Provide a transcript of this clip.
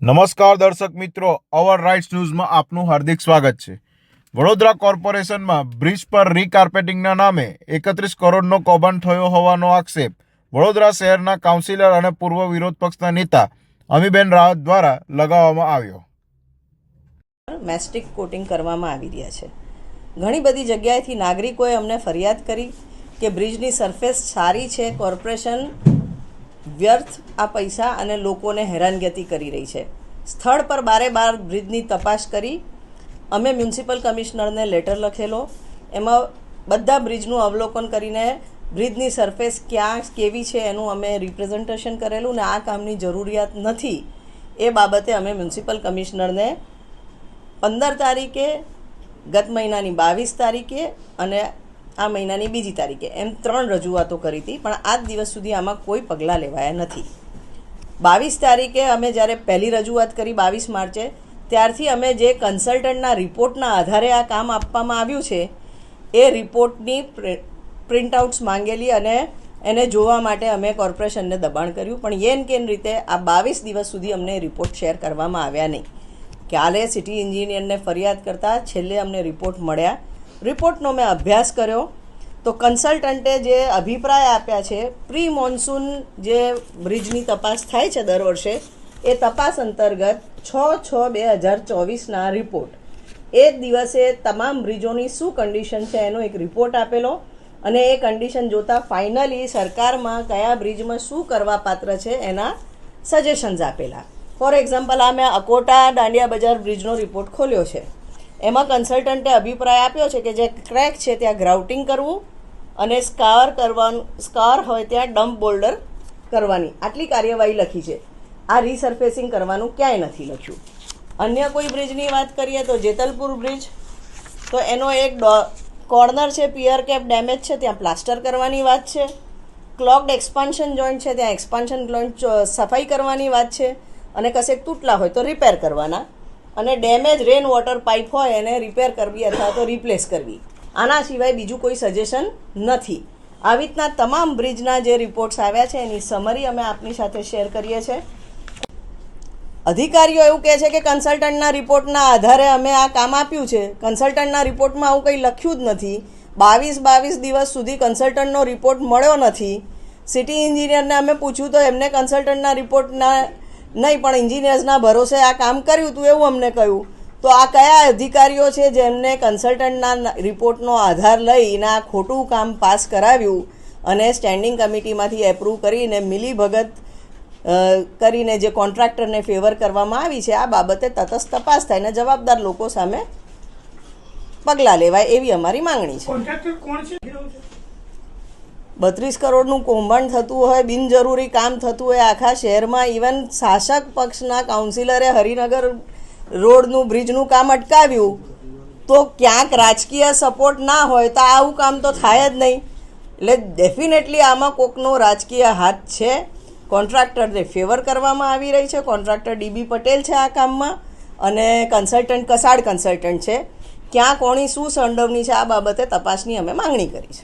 નમસ્કાર દર્શક મિત્રો, અવર રાઇટ્સ ન્યૂઝમાં આપનું હાર્દિક સ્વાગત છે। વડોદરા કોર્પોરેશનમાં બ્રિજ પર રીકાર્પેટિંગના નામે 31 કરોડનો કૌભાંડ થયો હોવાનો આક્ષેપ વડોદરા શહેરના કાઉન્સિલર અને પૂર્વ વિરોધ પક્ષના નેતા અમીબેન રાવત દ્વારા લગાવવામાં આવ્યો। મેસ્ટિક કોટિંગ કરવામાં આવી રહ્યા છે। ઘણી બધી જગ્યાએથી નાગરિકોએ અમને ફરિયાદ કરી કે બ્રિજની સરફેસ સારી છે, કોર્પોરેશન વ્યર્થ આ પૈસા અને લોકોને હેરાનગતિ કરી રહી છે। સ્થળ પર બારે-બાર બ્રિજની તપાસ કરી અમે મ્યુનિસિપલ કમિશનરને લેટર લખેલો, એમાં બધા બ્રિજનું અવલોકન કરીને બ્રિજની સરફેસ ક્યાં કેવી છે એનું અમે રિપ્રેઝન્ટેશન કરેલું ને આ કામની જરૂરિયાત નથી એ બાબતે અમે મ્યુનિસિપલ કમિશનરને 15 તારીખે, ગત મહિનાની 22 તારીખે અને આ મહિનાની 2 તારીખે એમ 3 રજૂઆતો કરી હતી, પણ આજ દિવસ સુધી આમાં કોઈ પગલાં લેવાયા નથી। 22 તારીખે અમે જ્યારે પહેલી રજૂઆત કરી 22 માર્ચે, ત્યારથી અમે જે કન્સલ્ટન્ટના રિપોર્ટના આધારે આ કામ આપવામાં આવ્યું છે એ રિપોર્ટની પ્રિન્ટઆઉટ્સ માંગેલી અને એને જોવા માટે અમે કોર્પોરેશનને દબાણ કર્યું, પણ એન કેન રીતે આ 22 દિવસ સુધી અમને રિપોર્ટ શેર કરવામાં આવ્યા નહીં। કાલે સિટી એન્જિનિયરને ફરિયાદ કરતાં છેલ્લે અમને રિપોર્ટ મળ્યા। રિપોર્ટનો મેં અભ્યાસ કર્યો તો કન્સલ્ટન્ટે જે અભિપ્રાય આપ્યા છે, પ્રી મોન્સૂન જે બ્રિજની તપાસ થાય છે દર વર્ષે, એ તપાસ અંતર્ગત 6/6/2024ના રિપોર્ટ એ દિવસે તમામ બ્રિજોની શું કન્ડિશન છે એનો એક રિપોર્ટ આપેલો અને એ કન્ડિશન જોતાં ફાઇનલી સરકારમાં કયા બ્રિજમાં શું કરવા પાત્ર છે એના સજેશન્સ આપેલા। ફોર એક્ઝામ્પલ, આ મેં અકોટા દાંડિયા બજાર બ્રિજનો રિપોર્ટ ખોલ્યો છે। એમાં કન્સલ્ટન્ટે અભિપ્રાય આપ્યો છે કે જે ક્રેક છે ત્યાં ગ્રાઉટિંગ કરવું અને સ્કાર હોય ત્યાં ડમ્પ બોલ્ડર કરવાની, આટલી કાર્યવાહી લખી છે। આ રીસર્ફેસિંગ કરવાનું ક્યાંય નથી લખ્યું। અન્ય કોઈ બ્રિજની વાત કરીએ તો જેતલપુર બ્રિજ, તો એનો એક કોર્નર છે, પિયર કેપ ડેમેજ છે, ત્યાં પ્લાસ્ટર કરવાની વાત છે। ક્લોગ્ડ એક્સપાન્શન જોઈન્ટ છે, ત્યાં એક્સપાન્શન જોઈન્ટ સફાઈ કરવાની વાત છે અને કશેક તૂટલા હોય તો રિપેર કરવાના અને ડેમેજ રેન વોટર પાઇપ હોય એને રિપેર કરવી અથવા તો રિપ્લેસ કરવી। આના સિવાય બીજું કોઈ સજેશન નથી। આવી રીતના તમામ બ્રિજના જે રિપોર્ટ્સ આવ્યા છે એની સમરી અમે આપની સાથે શેર કરીએ છીએ। અધિકારીઓ એવું કહે છે કે કન્સલ્ટન્ટના રિપોર્ટના આધારે અમે આ કામ આપ્યું છે। કન્સલ્ટન્ટના રિપોર્ટમાં આવું કંઈ લખ્યું જ નથી। 22 દિવસ સુધી કન્સલ્ટન્ટનો રિપોર્ટ મળ્યો નથી। સિટી એન્જિનિયરને અમે પૂછ્યું તો એમને કન્સલ્ટન્ટના રિપોર્ટના નહીં પણ એન્જિનિયર્સના ભરોસે આ કામ કર્યું હતું એવું અમને કહ્યું। તો આ કયા અધિકારીઓ છે જેમને કન્સલ્ટન્ટના રિપોર્ટનો આધાર લઈને આ ખોટું કામ પાસ કરાવ્યું અને સ્ટેન્ડિંગ કમિટીમાંથી એપ્રૂવ કરીને મિલીભગત કરીને જે કોન્ટ્રાક્ટરને ફેવર કરવામાં આવી છે, આ બાબતે તટસ્થ તપાસ થાય અને જવાબદાર લોકો સામે પગલાં લેવાય એવી અમારી માંગણી છે। 32 કરોડનું કૌભાંડ થતું હોય, બિનજરૂરી કામ થતું હોય આખા શહેરમાં, ઇવન શાસક પક્ષના કાઉન્સિલરે હરિનગર રોડનું બ્રિજનું કામ અટકાવ્યું, તો ક્યાંક રાજકીય સપોર્ટ ના હોય તો આવું કામ તો થાય જ નહીં। એટલે ડેફિનેટલી આમાં કોકનો રાજકીય હાથ છે। કોન્ટ્રાક્ટરને ફેવર કરવામાં આવી રહી છે। કોન્ટ્રાક્ટર ડીબી પટેલ છે આ કામમાં અને કન્સલ્ટન્ટ કસાડ કન્સલ્ટન્ટ છે। ક્યાં કોની શું સંડોવણી છે આ બાબતે તપાસની અમે માંગણી કરી છે।